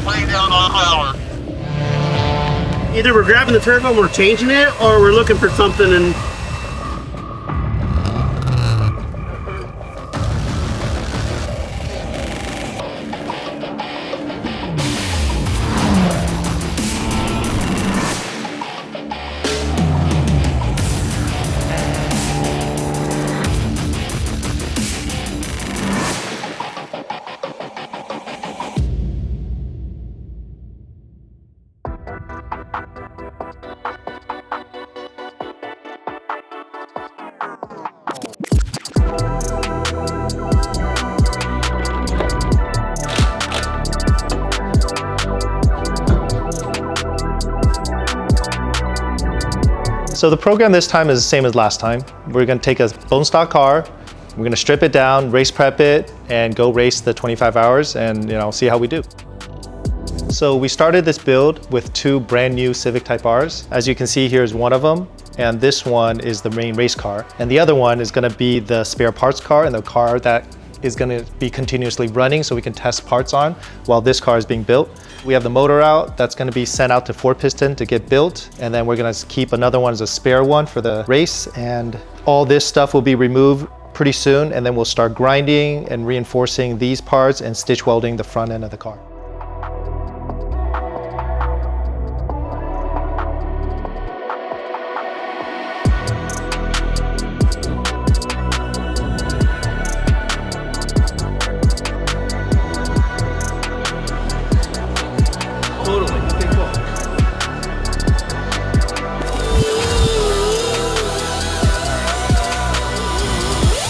way down on power. Either we're grabbing the turbo and we're changing it, or we're looking for something and So the program this time is the same as last time. We're going to take a bone stock car, we're going to strip it down, race prep it, and go race the 25 hours and see how we do. So we started this build with two brand new Civic Type Rs. As you can see, here's one of them, and this one is the main race car. And the other one is going to be the spare parts car and the car that is going to be continuously running so we can test parts on while this car is being built. We have the motor out that's going to be sent out to 4-piston to get built, and then we're going to keep another one as a spare one for the race, and all this stuff will be removed pretty soon, and then we'll start grinding and reinforcing these parts and stitch welding the front end of the car.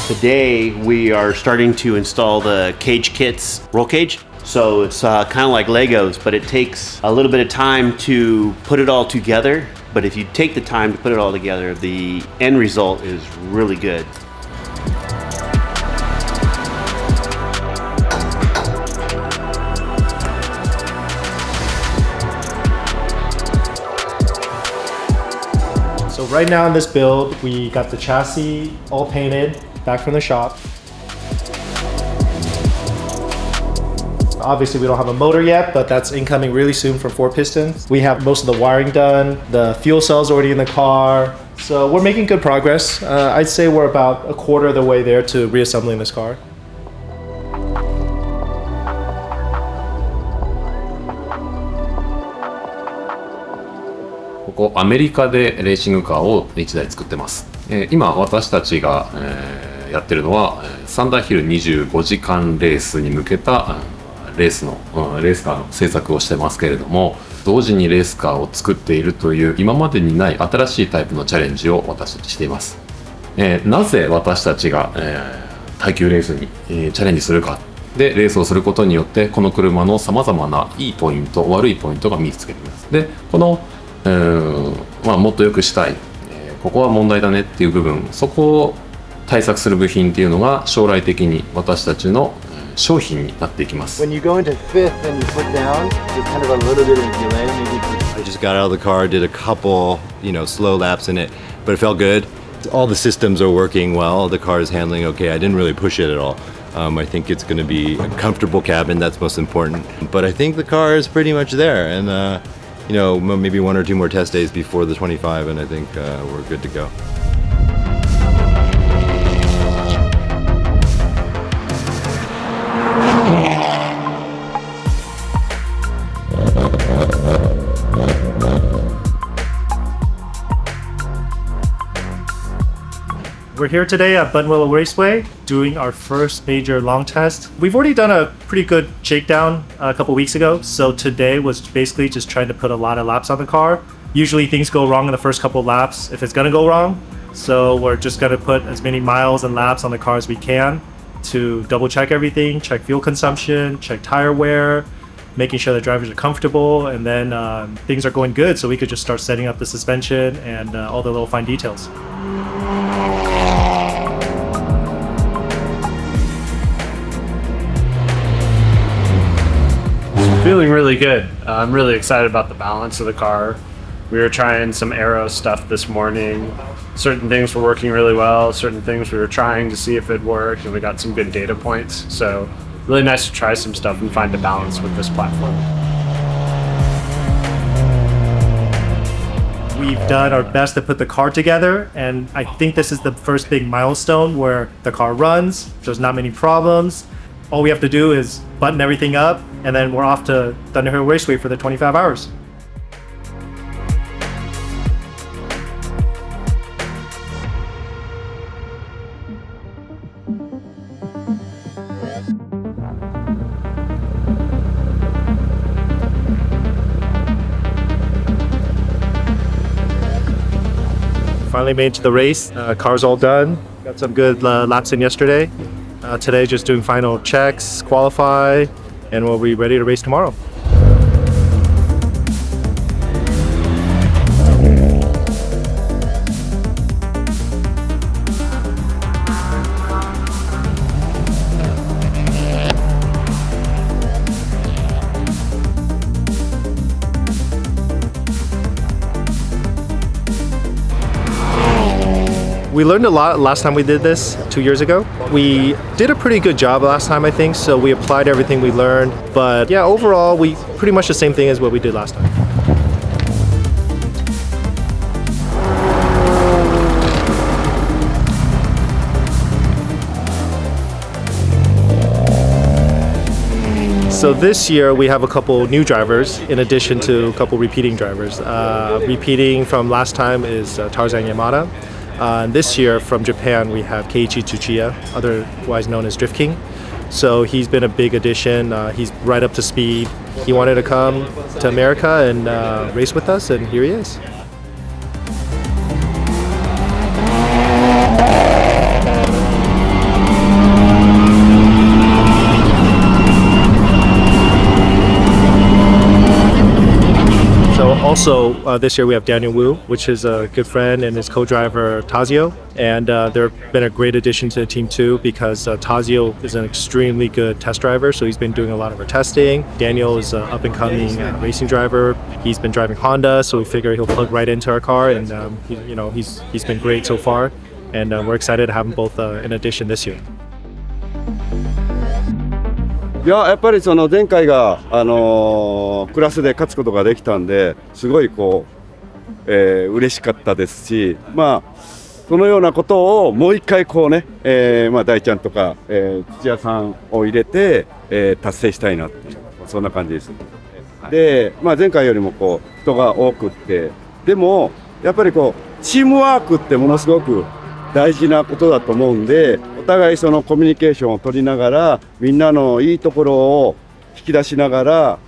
Today we are starting to install the cage kits, roll cage. So it's kind of like Legos, but it takes a little bit of time to put it all together. But if you take the time to put it all together, the end result is really good. So right now in this build, we got the chassis all painted, back from the shop. Obviously we don't have a motor yet, but that's incoming really soon from 4-pistons. We have most of the wiring done, the fuel cell's already in the car. So we're making good progress. I'd say we're about a quarter of the way there to reassembling this car.ここアメリカでレーシングカーを1台作ってます。今私たちがやってるのはサンダーヒル25時間レースに向けたレースカーの製作をしてますけれども、同時にレースカーを作っているという今までにない新しいタイプのチャレンジを私たちしています。なぜ私たちが耐久レースにチャレンジするかで、レースをすることによってこの車のさまざまないいポイント悪いポイントが見つけています。でこのもっと良くしたい、ここは問題だねっていう部分、そこを対策する部品っていうのが将来的に私たちの商品になっていきます。 When you go into fifth and you put down, there's kind of a little bit of a delay. I just got out of the car, did a couple, slow laps in it, but it felt good. All the systems are working well. The car is handling okay. I didn't really push it at all. I think it's going to be a comfortable cabin. That's most important. But I think the car is pretty much there, and maybe 1 or 2 more test days before the 25, and I think we're good to go. We're here today at Buttonwillow Raceway doing our first major long test. We've already done a pretty good shakedown a couple weeks ago, so today was basically just trying to put a lot of laps on the car. Usually things go wrong in the first couple laps if it's gonna go wrong, so we're just gonna put as many miles and laps on the car as we can to double check everything, check fuel consumption, check tire wear, making sure the drivers are comfortable, and then things are going good so we could just start setting up the suspension and all the little fine details. Feeling really good. I'm really excited about the balance of the car. We were trying some aero stuff this morning. Certain things were working really well, certain things we were trying to see if it worked, and we got some good data points. So really nice to try some stuff and find a balance with this platform. We've done our best to put the car together, and I think this is the first big milestone where the car runs. There's not many problems. All we have to do is button everything up, and then we're off to Thunderhill Raceway for the 25 hours. Finally made it to the race. Car's all done. Got some good laps in yesterday. Today just doing final checks, qualify, and we'll be ready to race tomorrow. We learned a lot last time we did this 2 years ago. We did a pretty good job last time, I think, so we applied everything we learned. But yeah, overall, we pretty much the same thing as what we did last time. So this year we have a couple new drivers in addition to a couple repeating drivers. Repeating from last time is Tarzan Yamada. And this year from Japan we have Keiichi Tsuchiya, otherwise known as Drift King. So he's been a big addition. He's right up to speed. He wanted to come to America and race with us, and here he is. Also, this year we have Daniel Wu, which is a good friend, and his co-driver Tazio. And they've been a great addition to the team too, because Tazio is an extremely good test driver, so he's been doing a lot of our testing. Daniel is an up-and-coming racing driver. He's been driving Honda, so we figure he'll plug right into our car, and he's been great so far. And we're excited to have them both in addition this year. いや、やっぱりその前回が、クラスで勝つことができたんですごい嬉しかったですし、まあそのようなことをもう一回大ちゃんとか、土屋さんを入れて、達成したいなっていうそんな感じです。で、前回よりも人が多くってでもやっぱりチームワークってものすごく大事なことだと思うんで、お互いそのコミュニケーションを取りながらみんなのいいところを引き出しながら、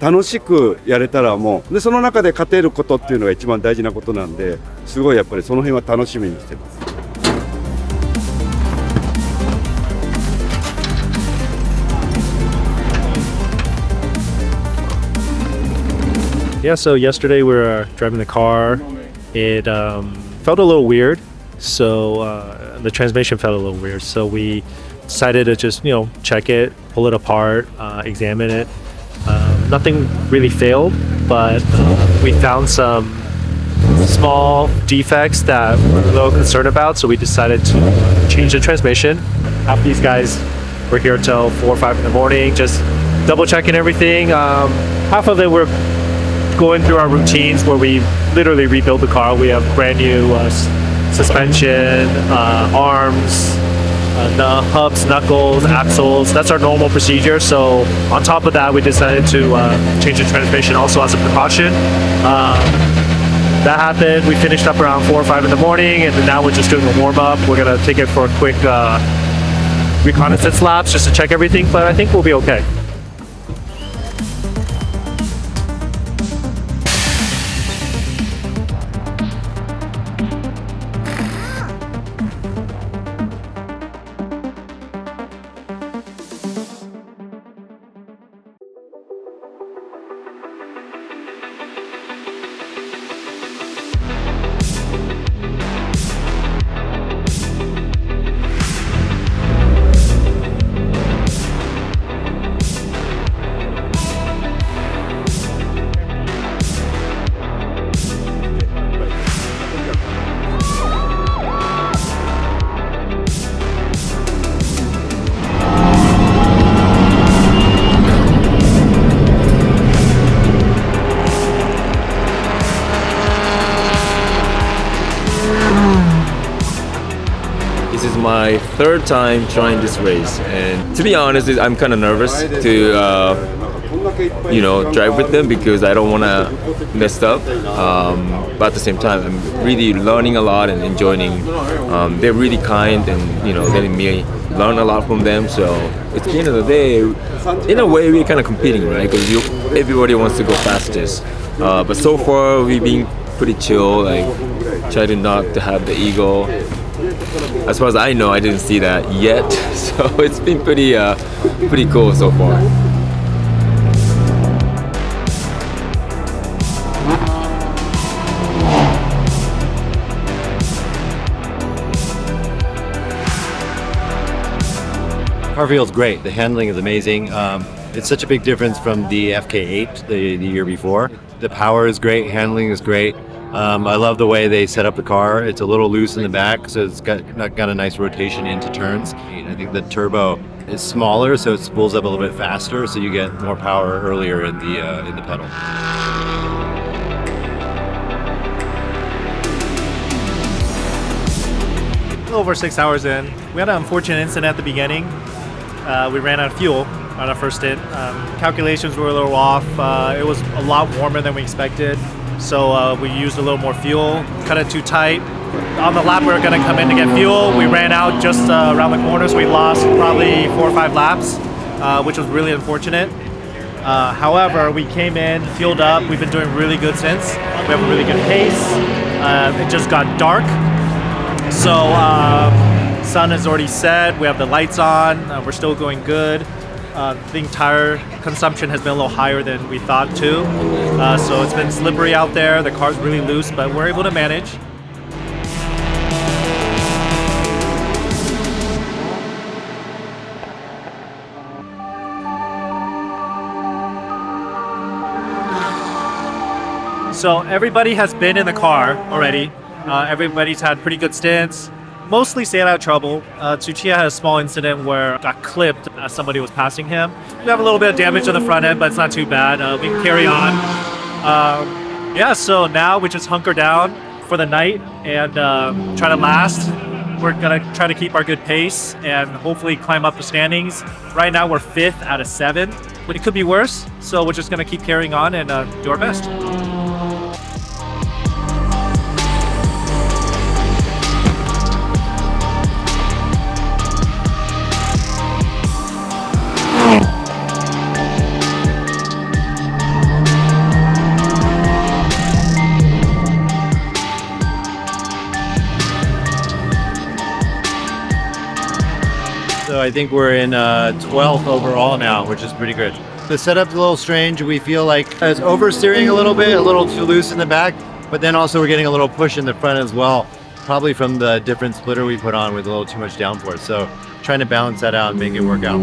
楽しくやれたらでその中で勝てることっていうのが一番大事なことなんで、すごいやっぱりその辺は楽しみにしてます。Yeah, so yesterday we were driving the car. It felt a little weird, so the transmission felt a little weird. So we decided to just check it, pull it apart, examine it. Nothing really failed, but we found some small defects that we're a little concerned about. So we decided to change the transmission. Half these guys were here till 4 or 5 in the morning, just double checking everything. Half of it were going through our routines where we literally rebuild the car. We have brand new suspension, arms, hubs, knuckles, axles. That's our normal procedure. So on top of that, we decided to change the transmission also as a precaution. That happened. We finished up around 4 or 5 in the morning, and now we're just doing a warm up. We're gonna take it for a quick reconnaissance laps just to check everything, but I think we'll be okay. my third time trying this race, and to be honest, I'm kind of nervous to drive with them because I don't want to mess up. But at the same time, I'm really learning a lot and enjoying. They're really kind and letting me learn a lot from them. So at the end of the day, in a way, we're kind of competing, right? Because everybody wants to go fastest. But so far, we've been pretty chill. Like try to not to have the ego. As far as I know, I didn't see that yet. So it's been pretty cool so far. Car feels great. The handling is amazing. It's such a big difference from the FK8 the year before. The power is great. Handling is great. I love the way they set up the car. It's a little loose in the back, so it's got a nice rotation into turns. I think the turbo is smaller, so it spools up a little bit faster, so you get more power earlier in the pedal. Over 6 hours in. We had an unfortunate incident at the beginning. We ran out of fuel on our first stint. Calculations were a little off. It was a lot warmer than we expected, so we used a little more fuel, cut it too tight. On the lap we were going to come in to get fuel, we ran out just around the corner, so we lost probably 4 or 5 laps, which was really unfortunate. However, we came in, fueled up. We've been doing really good since. We have a really good pace. It just got dark. So sun is already set, we have the lights on, we're still going good. I think tire consumption has been a little higher than we thought too. So it's been slippery out there, the car's really loose, but we're able to manage. So everybody has been in the car already. Everybody's had pretty good stints. Mostly stayed out of trouble. Tsuchiya had a small incident where got clipped as somebody was passing him. We have a little bit of damage on the front end, but it's not too bad. We can carry on. So now we just hunker down for the night and try to last. We're gonna try to keep our good pace and hopefully climb up the standings. Right now we're 5th out of 7, but it could be worse. So we're just gonna keep carrying on and do our best. So I think we're in 12th overall now, which is pretty good. The setup's a little strange. We feel like it's oversteering a little bit, a little too loose in the back, but then also we're getting a little push in the front as well, probably from the different splitter we put on with a little too much downforce. So trying to balance that out and make it work out.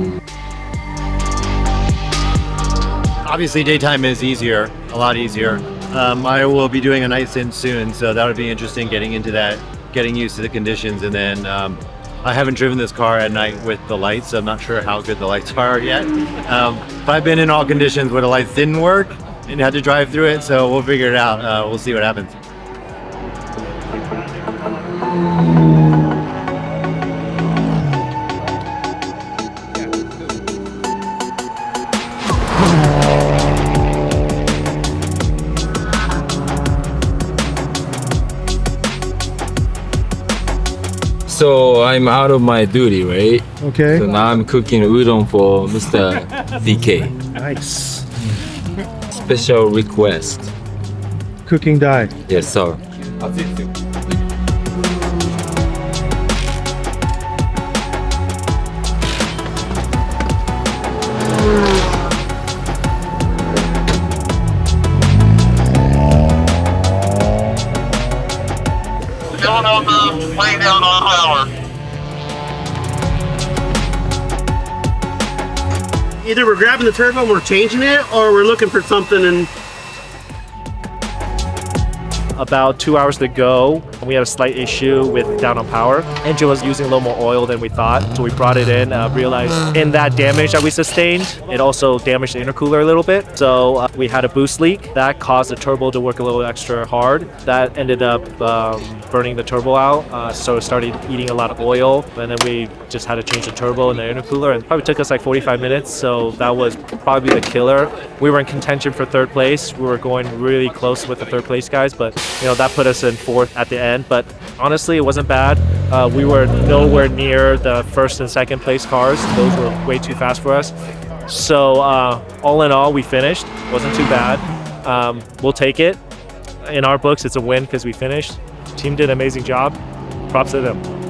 Obviously daytime is easier, a lot easier. I will be doing a night stint soon, so that would be interesting getting into that, getting used to the conditions, and then I haven't driven this car at night with the lights, so I'm not sure how good the lights are yet. But I've been in all conditions where the lights didn't work and had to drive through it, so we'll figure it out. We'll see what happens. So I'm out of my duty, right? Okay. So now I'm cooking udon for Mr. DK. Nice. Special request. Cooking die. Yes, sir. Laying down on power. Either we're grabbing the turbo and we're changing it, or we're looking for something. And About 2 hours to go. We had a slight issue with down on power. Engine was using a little more oil than we thought, so we brought it in, realized in that damage that we sustained, it also damaged the intercooler a little bit. So we had a boost leak that caused the turbo to work a little extra hard. That ended up burning the turbo out, so it started eating a lot of oil, and then we just had to change the turbo and the intercooler, and it probably took us like 45 minutes, so that was probably the killer. We were in contention for third place. We were going really close with the third place guys, but that put us in fourth at the end. But honestly, it wasn't bad. We were nowhere near the first and second place cars. Those were way too fast for us. So all in all, we finished. Wasn't too bad. We'll take it. In our books, it's a win because we finished. Team did an amazing job. Props to them.